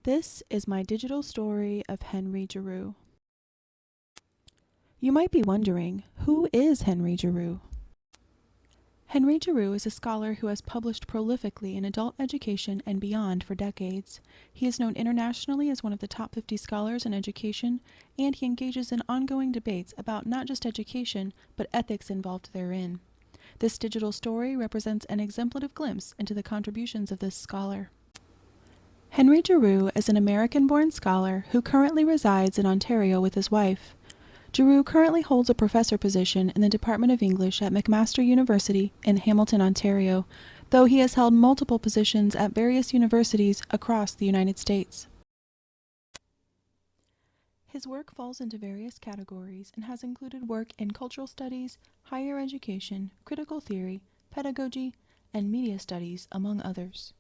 This is my digital story of Henry Giroux. You might be wondering, who is Henry Giroux? Henry Giroux is a scholar who has published prolifically in adult education and beyond for decades. He is known internationally as one of the top 50 scholars in education, and he engages in ongoing debates about not just education, but ethics involved therein. This digital story represents an exemplative glimpse into the contributions of this scholar. Henry Giroux is an American-born scholar who currently resides in Ontario with his wife. Giroux currently holds a professor position in the Department of English at McMaster University in Hamilton, Ontario, though he has held multiple positions at various universities across the United States. His work falls into various categories and has included work in cultural studies, higher education, critical theory, pedagogy, and media studies, among others.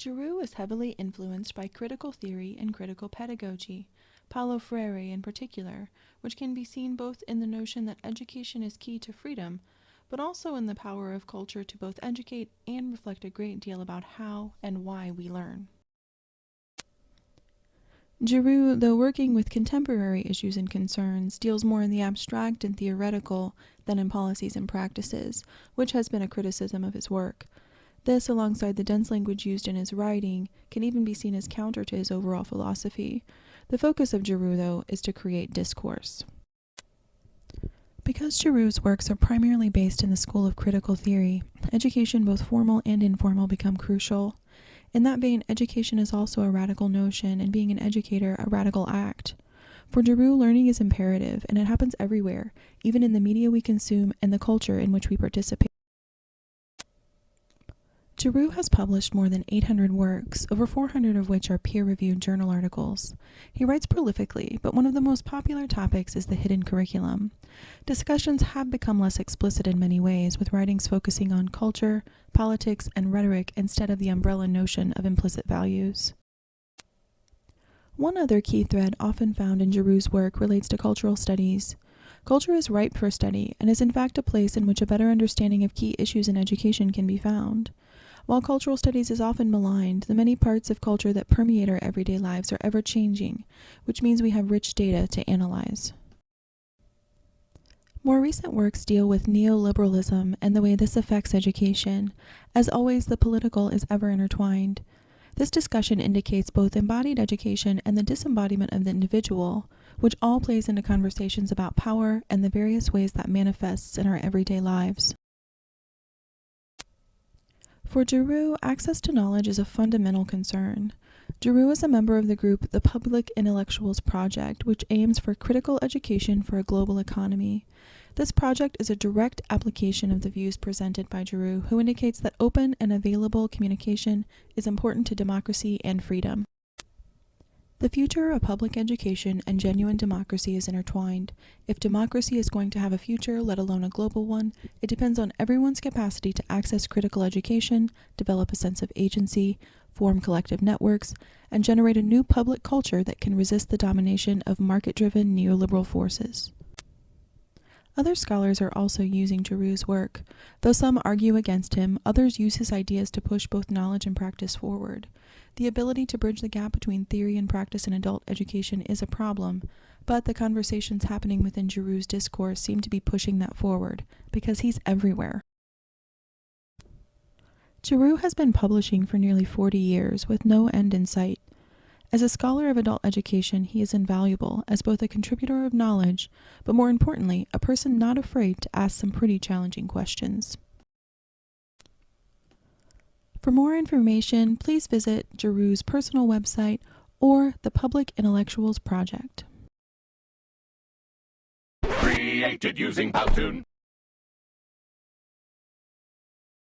Giroux is heavily influenced by critical theory and critical pedagogy, Paulo Freire in particular, which can be seen both in the notion that education is key to freedom, but also in the power of culture to both educate and reflect a great deal about how and why we learn. Giroux, though working with contemporary issues and concerns, deals more in the abstract and theoretical than in policies and practices, which has been a criticism of his work. This, alongside the dense language used in his writing, can even be seen as counter to his overall philosophy. The focus of Giroux, though, is to create discourse. Because Giroux's works are primarily based in the school of critical theory, education, both formal and informal, become crucial. In that vein, education is also a radical notion, and being an educator, a radical act. For Giroux, learning is imperative, and it happens everywhere, even in the media we consume and the culture in which we participate. Giroux has published more than 800 works, over 400 of which are peer-reviewed journal articles. He writes prolifically, but one of the most popular topics is the hidden curriculum. Discussions have become less explicit in many ways, with writings focusing on culture, politics, and rhetoric instead of the umbrella notion of implicit values. One other key thread often found in Giroux's work relates to cultural studies. Culture is ripe for study, and is in fact a place in which a better understanding of key issues in education can be found. While cultural studies is often maligned, the many parts of culture that permeate our everyday lives are ever-changing, which means we have rich data to analyze. More recent works deal with neoliberalism and the way this affects education. As always, the political is ever intertwined. This discussion indicates both embodied education and the disembodiment of the individual, which all plays into conversations about power and the various ways that manifests in our everyday lives. For Giroux, access to knowledge is a fundamental concern. Giroux is a member of the group The Public Intellectuals Project, which aims for critical education for a global economy. This project is a direct application of the views presented by Giroux, who indicates that open and available communication is important to democracy and freedom. The future of public education and genuine democracy is intertwined. If democracy is going to have a future, let alone a global one, it depends on everyone's capacity to access critical education, develop a sense of agency, form collective networks, and generate a new public culture that can resist the domination of market-driven neoliberal forces. Other scholars are also using Giroux's work. Though some argue against him, others use his ideas to push both knowledge and practice forward. The ability to bridge the gap between theory and practice in adult education is a problem, but the conversations happening within Giroux's discourse seem to be pushing that forward, because he's everywhere. Giroux has been publishing for nearly 40 years, with no end in sight. As a scholar of adult education, he is invaluable as both a contributor of knowledge, but more importantly, a person not afraid to ask some pretty challenging questions. For more information, please visit Giroux's personal website or the Public Intellectuals Project. Created using Powtoon.